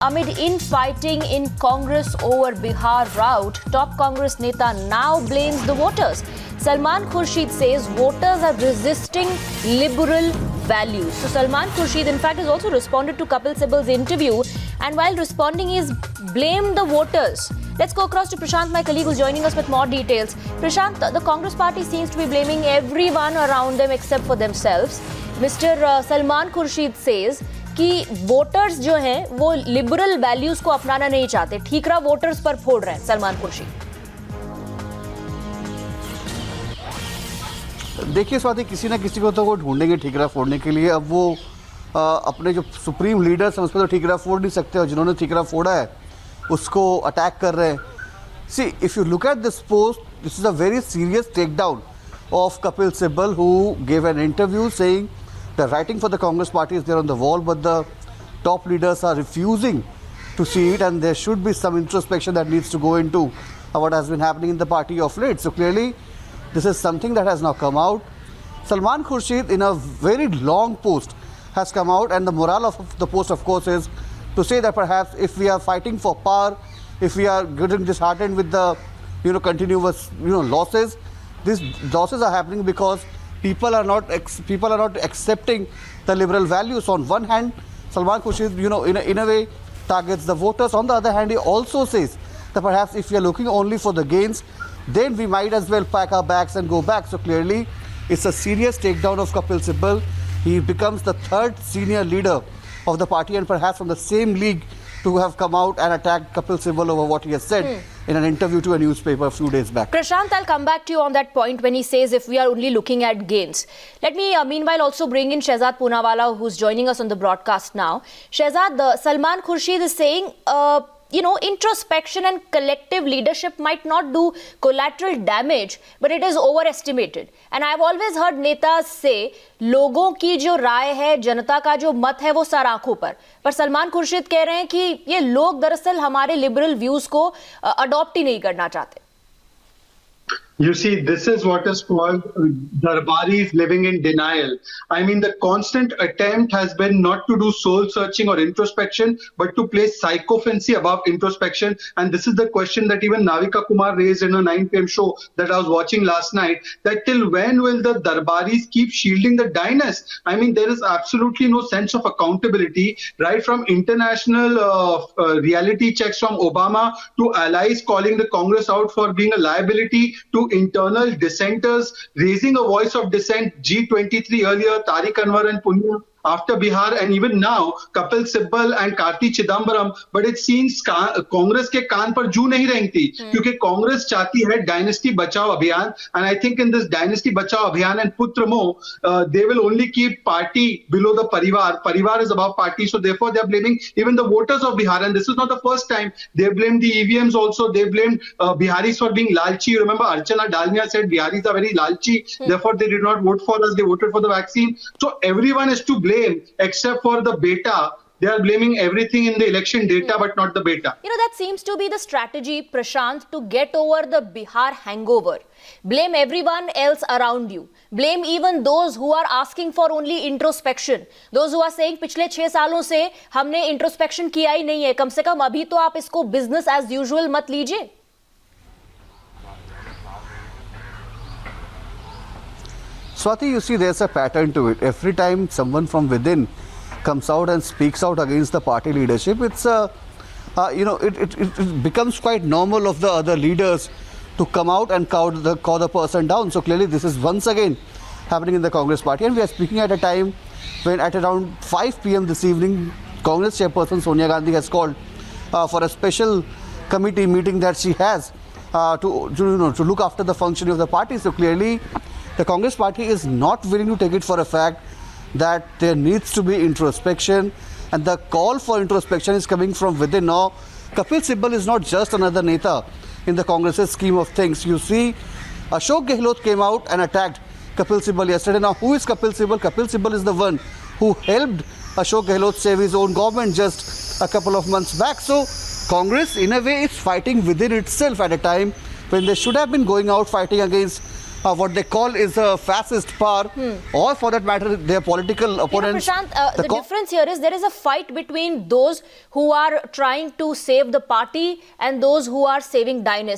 Amid infighting in Congress over Bihar route, top Congress neta now blames the voters. Salman Khurshid says voters are resisting liberal values. So Salman Khurshid in fact has also responded to Kapil Sibal's interview, and while responding he's blamed the voters. Let's go across to Prashant, my colleague, who's joining us with more details. Prashant, the Congress party seems to be blaming everyone around them except for themselves. Mr. Salman Khurshid says कि voters जो हैं वो liberal values को अपनाना नहीं चाहते, ठीकरा voters पर फोड़ रहे हैं सलमान खुर्शीद। देखिए स्वाति, किसी ना किसी को तो वो ढूंढेंगे ठीकरा फोड़ने के लिए। अब वो अपने जो सुप्रीम लीडर्स हैं उस पर तो ठीकरा फोड़ नहीं सकते, और जिन्होंने ठीकरा फोड़ा है उसको अटैक कर रहे हैं। See, if you look at this post, this is a very serious take down of Kapil Sibal, who gave an interview saying the writing for the Congress party is there on the wall, but the top leaders are refusing to see it, and there should be some introspection that needs to go into what has been happening in the party of late. So clearly this is something that has now come out. Salman Khurshid in a very long post has come out, and the morale of the post of course is to say that perhaps if we are fighting for power, if we are getting disheartened with the continuous losses, these losses are happening because people are not accepting the liberal values. On one hand, Salman Khurshid, in a way targets the voters. On the other hand, he also says that perhaps if we are looking only for the gains, then we might as well pack our bags and go back. So clearly, it's a serious takedown of Kapil Sibbal. He becomes the third senior leader of the party, and perhaps from the same league, to have come out and attacked Kapil Sibbal over what he has said in an interview to a newspaper a few days back. Prashant, I'll come back to you on that point when he says if we are only looking at gains. Let me meanwhile also bring in Shehzad Poonawala, who's joining us on the broadcast now. Shehzad, Salman Khurshid is saying introspection and collective leadership might not do collateral damage, but it is overestimated. And I've always heard netas say, लोगों की जो राय है, जनता का जो मत है, वो sir आंखों पर सलमान खुर्शीद कह रहे हैं कि ये लोग दरअसल हमारे लिबरल व्यूज को अडॉप्ट ही नहीं करना चाहते। You see, this is what is called Darbaris living in denial. I mean, the constant attempt has been not to do soul searching or introspection, but to place psychophancy above introspection. And this is the question that even Navika Kumar raised in a 9 p.m. show that I was watching last night, that till when will the Darbaris keep shielding the dynast? I mean, there is absolutely no sense of accountability, right from international reality checks from Obama to allies calling the Congress out for being a liability to internal dissenters raising a voice of dissent, G23 earlier, Tariq Anwar and Punya after Bihar, and even now Kapil Sibbal and Karti Chidambaram. But it seems Congress के कान पर जू नहीं रेंगती, क्योंकि कांग्रेस चाहती है dynasty बचाओ अभियान, and I think in this dynasty बचाओ अभियान and पुत्र मोह, they will only keep party below the parivar. Parivar is above party, so therefore they are blaming even the voters of Bihar, and this is not the first time. They blamed the EVMs also. They blamed Biharis for being lalchi. You remember Archana Dalmia said Biharis are very lalchi, therefore they did not vote for us. They voted for the vaccine. So everyone is to blame except for the beta. They are blaming everything in the election data, but not the beta. That seems to be the strategy, Prashant, to get over the Bihar hangover. Blame everyone else around you. Blame even those who are asking for only introspection. Those who are saying पिछले 6 सालों से हमने introspection किया ही नहीं है. कम से कम अभी तो आप इसको business as usual मत लीजिए. Swati, you see, there's a pattern to it. Every time someone from within comes out and speaks out against the party leadership, it's it becomes quite normal of the other leaders to come out and call the person down. So clearly this is once again happening in the Congress party, and we are speaking at a time when at around 5 p.m. this evening, Congress chairperson Sonia Gandhi has called for a special committee meeting that she has to look after the functioning of the party. So clearly the Congress party is not willing to take it for a fact that there needs to be introspection, and the call for introspection is coming from within. Now, Kapil Sibbal is not just another neta in the Congress's scheme of things. You see, Ashok Gehlot came out and attacked Kapil Sibbal yesterday. Now, who is Kapil Sibbal? Kapil Sibbal is the one who helped Ashok Gehlot save his own government just a couple of months back. So, Congress in a way is fighting within itself at a time when they should have been going out fighting against what they call is a fascist power, or for that matter, their political opponents. Prashant, the difference here is there is a fight between those who are trying to save the party and those who are saving dynasty.